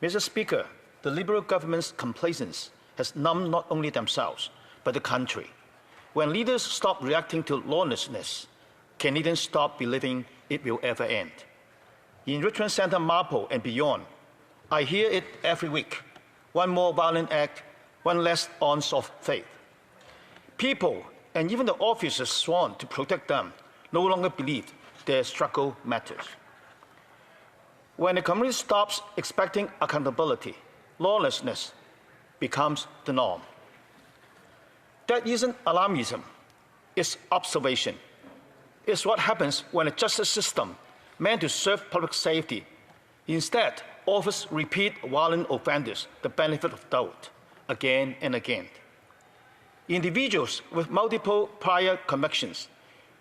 Mr. Speaker, the Liberal government's complacency has numbed not only themselves, but the country. When leaders stop reacting to lawlessness, Canadians stop believing it will ever end. In Richmond Centre, Marple, and beyond, I hear it every week. One more violent act, one less ounce of faith. People, and even the officers sworn to protect them, no longer believe their struggle matters. When the community stops expecting accountability, lawlessness becomes the norm. That isn't alarmism, it's observation. It's what happens when a justice system meant to serve public safety instead offers repeat violent offenders the benefit of doubt again and again. Individuals with multiple prior convictions,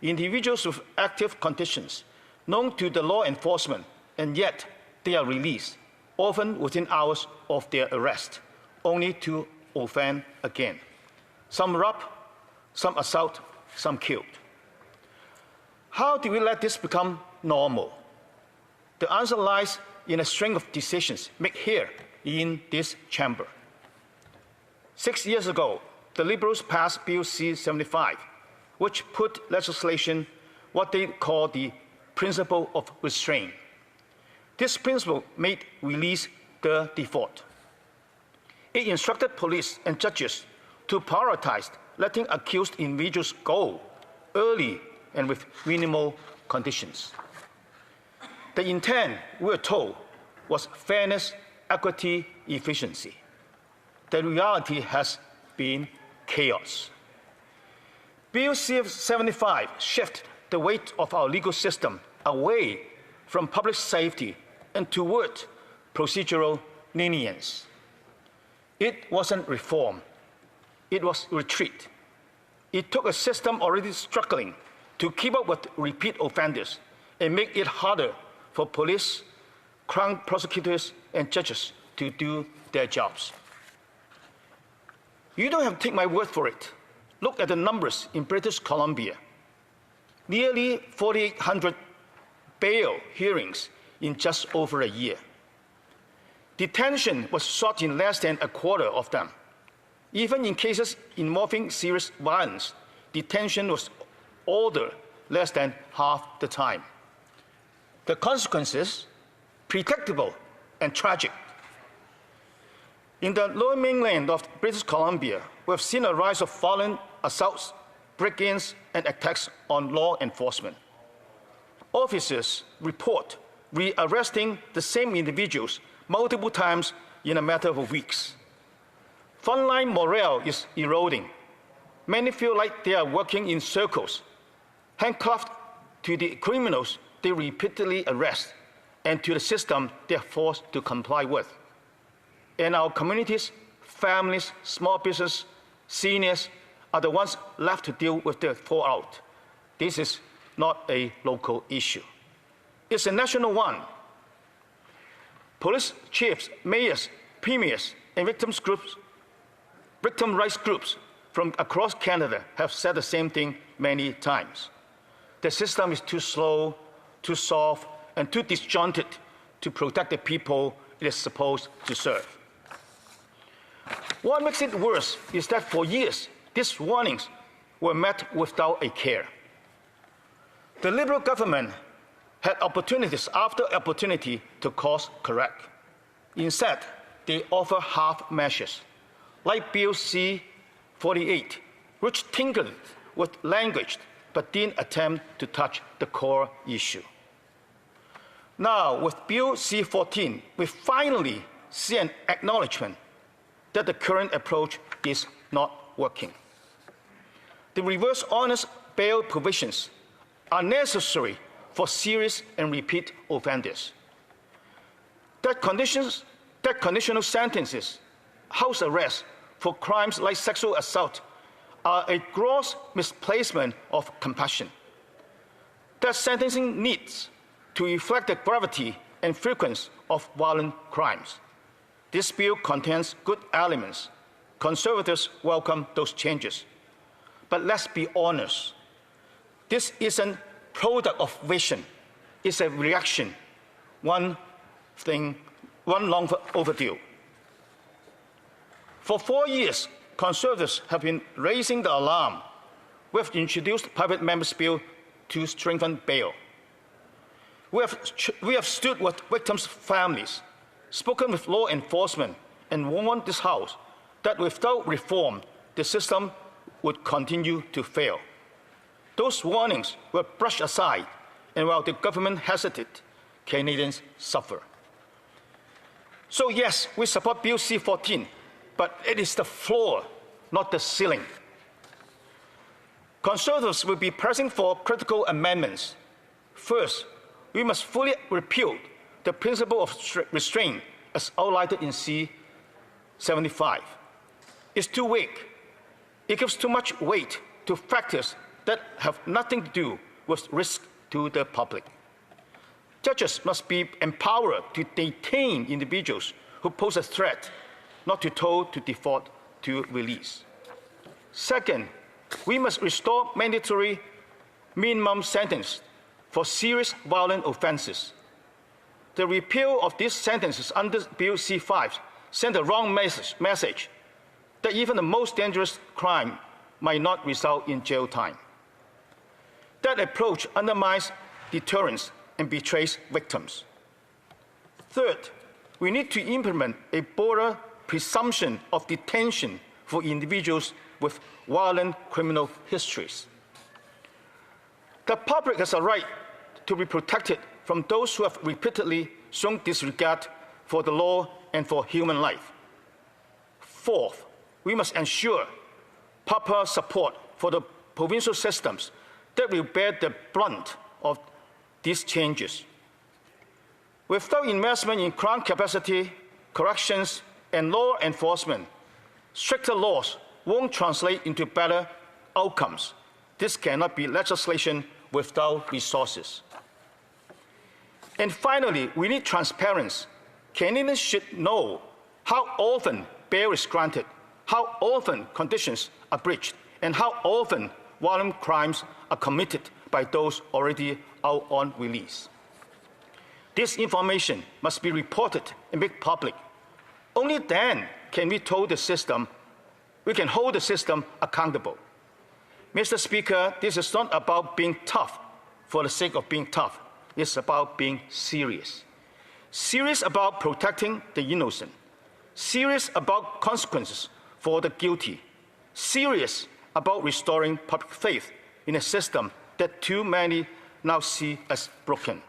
individuals with active conditions known to the law enforcement, and yet they are released, often within hours of their arrest, only to offend again. Some rob, some assault, some killed. How do we let this become normal? The answer lies in a string of decisions made here in this chamber. 6 years ago, the Liberals passed Bill C-75, which put legislation what they call the principle of restraint. This principle made release the default. It instructed police and judges to prioritize letting accused individuals go early and with minimal conditions. The intent, we were told, was fairness, equity, efficiency. The reality has been chaos. Bill C-75 shifted the weight of our legal system away from public safety and toward procedural lenience. It wasn't reform, it was retreat. It took a system already struggling to keep up with repeat offenders and make it harder for police, crown prosecutors, and judges to do their jobs. You don't have to take my word for it. Look at the numbers in British Columbia. Nearly 4,800 bail hearings in just over a year. Detention was sought in less than a quarter of them. Even in cases involving serious violence, detention was ordered less than half the time. The consequences, predictable and tragic. In the lower mainland of British Columbia, we have seen a rise of violent assaults, break-ins, and attacks on law enforcement. Officers report rearresting the same individuals multiple times in a matter of weeks. Frontline morale is eroding. Many feel like they are working in circles, handcuffed to the criminals they repeatedly arrest and to the system they are forced to comply with. And our communities, families, small business, seniors are the ones left to deal with the fallout. This is not a local issue. It's a national one. Police chiefs, mayors, premiers, and victim rights groups from across Canada have said the same thing many times. The system is too slow, too soft, and too disjointed to protect the people it is supposed to serve. What makes it worse is that for years, these warnings were met without a care. The Liberal government had opportunities after opportunity to course correct. Instead, they offer half measures, like Bill C-48, which tinkered with language but didn't attempt to touch the core issue. Now, with Bill C-14, we finally see an acknowledgement that the current approach is not working. The reverse honest bail provisions are necessary for serious and repeat offenders. That conditional sentences, house arrest for crimes like sexual assault are a gross misplacement of compassion. That sentencing needs to reflect the gravity and frequency of violent crimes. This bill contains good elements. Conservatives welcome those changes. But let's be honest. This isn't product of vision. It's a reaction. One run long overdue. For 4 years, Conservatives have been raising the alarm. We have introduced private members' bill to strengthen bail. We have stood with victims' families, spoken with law enforcement, and warned this House that without reform, the system would continue to fail. Those warnings were brushed aside, and while the government hesitated, Canadians suffer. So yes, we support Bill C-14, but it is the floor, not the ceiling. Conservatives will be pressing for critical amendments. First, we must fully repeal the principle of restraint as outlined in C-75. It's too weak. It gives too much weight to factors that have nothing to do with risk to the public. Judges must be empowered to detain individuals who pose a threat, not to told to default to release. Second, we must restore mandatory minimum sentence for serious violent offenses. The repeal of these sentences under Bill C-5 sent the wrong message that even the most dangerous crime might not result in jail time. That approach undermines deterrence and betrays victims. Third, we need to implement a broader presumption of detention for individuals with violent criminal histories. The public has a right to be protected from those who have repeatedly shown disregard for the law and for human life. Fourth, we must ensure proper support for the provincial systems that will bear the brunt of these changes. Without investment in crime capacity, corrections, and law enforcement, stricter laws won't translate into better outcomes. This cannot be legislation without resources. And finally, we need transparency. Canadians should know how often bail is granted, how often conditions are breached, and how often violent crimes are committed by those already out on release. This information must be reported and made public. Only then can we hold the system accountable. Mr. Speaker, this is not about being tough for the sake of being tough. It's about being serious. Serious about protecting the innocent. Serious about consequences for the guilty. Serious about restoring public faith in a system that too many now see as broken.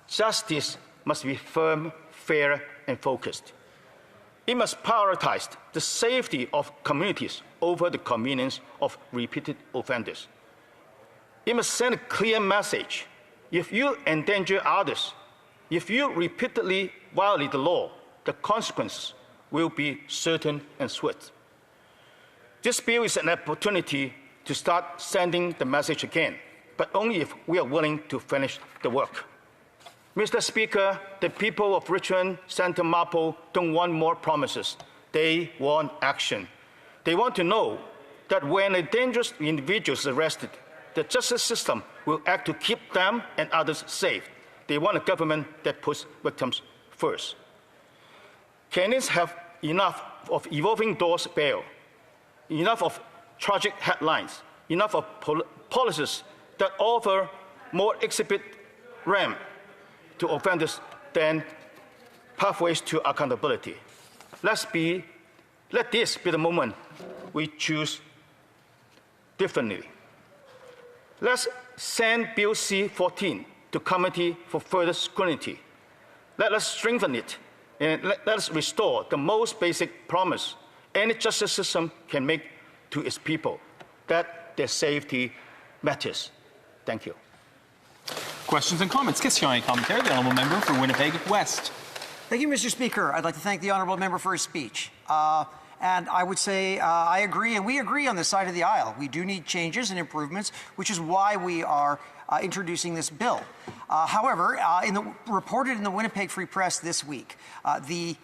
Justice must be firm, fair, and focused. It must prioritize the safety of communities over the convenience of repeated offenders. It must send a clear message. If you endanger others, if you repeatedly violate the law, the consequences will be certain and swift. This bill is an opportunity to start sending the message again, but only if we are willing to finish the work. Mr. Speaker, the people of Richmond, Santa Marple don't want more promises. They want action. They want to know that when a dangerous individual is arrested, the justice system will act to keep them and others safe. They want a government that puts victims first. Canadians have enough of revolving doors bail, enough of tragic headlines, enough of policies that offer more exhibit ramp to offenders than pathways to accountability. Let this be the moment we choose differently. Let's send Bill C-14 to committee for further scrutiny. Let us strengthen it, and let us restore the most basic promise any justice system can make to its people, that their safety matters. Thank you. Questions and comments. Question commentary. The honourable member for Winnipeg West. Thank you, Mr. Speaker. I'd like to thank the honourable member for his speech. And I would say I agree, and we agree on this side of the aisle. We do need changes and improvements, which is why we are introducing this bill. However, reported in the Winnipeg Free Press this week, the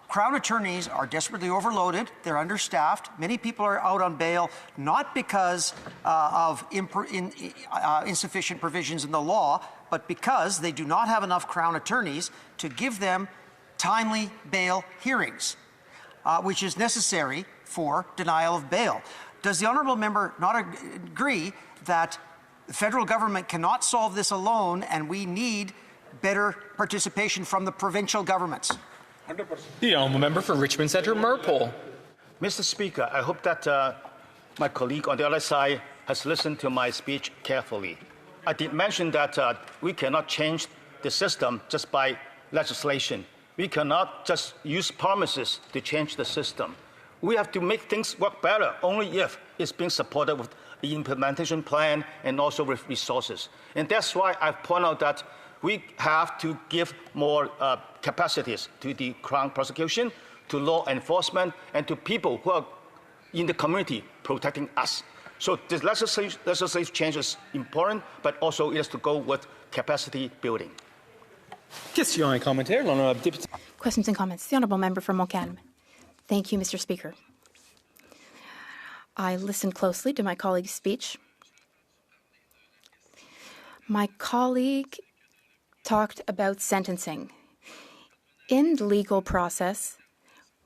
Crown attorneys are desperately overloaded. They're understaffed. Many people are out on bail, not because of insufficient provisions in the law, but because they do not have enough Crown attorneys to give them timely bail hearings, which is necessary for denial of bail. Does the honourable member not agree that the federal government cannot solve this alone and we need better participation from the provincial governments? 100%. The honourable member for Richmond Centre, Marpole. Mr. Speaker, I hope that my colleague on the other side has listened to my speech carefully. I did mention that we cannot change the system just by legislation. We cannot just use promises to change the system. We have to make things work better only if it's being supported with the implementation plan and also with resources. And that's why I point out that we have to give more capacities to the Crown prosecution, to law enforcement, and to people who are in the community protecting us. So this legislative change is important, but also it has to go with capacity building. Questions et commentaires. L'honorable député. Questions and comments. The honourable member for Montcalm. Thank you, Mr. Speaker. I listened closely to my colleague's speech. My colleague talked about sentencing. In the legal process,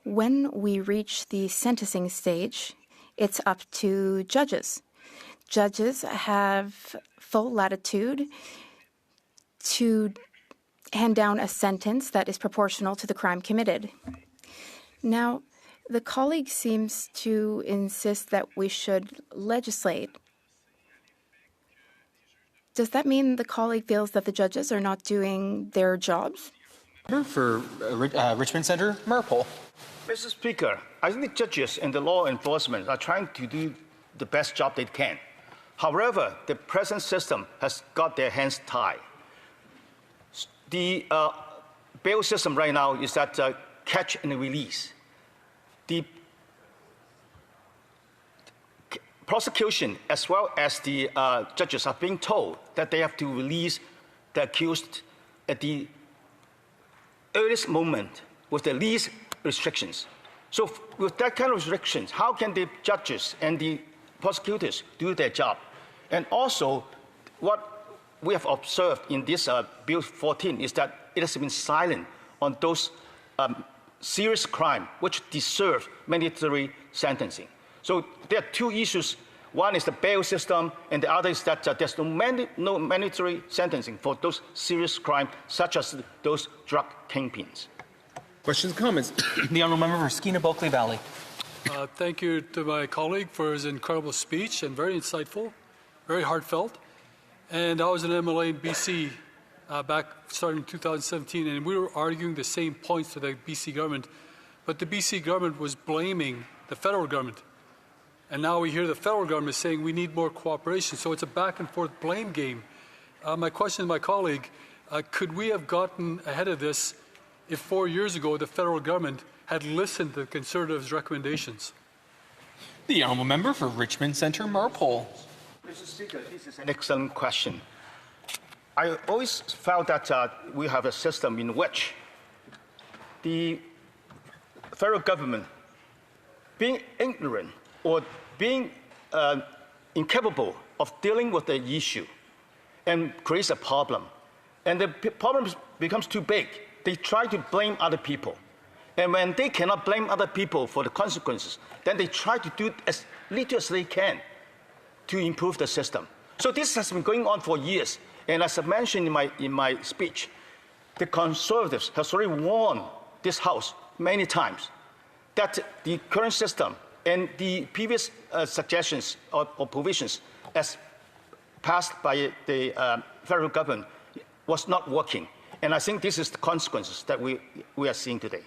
when we reach the sentencing stage, it's up to judges. Judges have full latitude to hand down a sentence that is proportional to the crime committed. Now, the colleague seems to insist that we should legislate. Does that mean the colleague feels that the judges are not doing their jobs? For Richmond Centre, Marpole. Mr. Speaker, I think the judges and the law enforcement are trying to do the best job they can. However, the present system has got their hands tied. The bail system right now is that catch and release. The prosecution as well as the judges are being told that they have to release the accused at the earliest moment with the least restrictions. So with that kind of restrictions, how can the judges and the prosecutors do their job? And also, what we have observed in this Bill 14 is that it has been silent on those serious crime which deserve mandatory sentencing. So there are two issues. One is the bail system, and the other is that there's no mandatory sentencing for those serious crimes, such as those drug kingpins. Questions and comments. The honourable member for Skeena-Bulkley Valley. Thank you to my colleague for his incredible speech and very insightful, very heartfelt. And I was an MLA in BC back starting in 2017, and we were arguing the same points to the BC government, but the BC government was blaming the federal government. And now we hear the federal government saying we need more cooperation. So it's a back and forth blame game. My question to my colleague, could we have gotten ahead of this if 4 years ago the federal government had listened to the Conservatives' recommendations? The honourable member for Richmond Centre, Marpole. Mr. Speaker, this is an excellent question. I always felt that we have a system in which the federal government, being ignorant or being incapable of dealing with the issue, and creates a problem. And the problem becomes too big. They try to blame other people. And when they cannot blame other people for the consequences, then they try to do as little as they can to improve the system. So this has been going on for years. And as I mentioned in my speech, the Conservatives have already warned this House many times that the current system and the previous suggestions or provisions as passed by the federal government was not working. And I think this is the consequences that we are seeing today.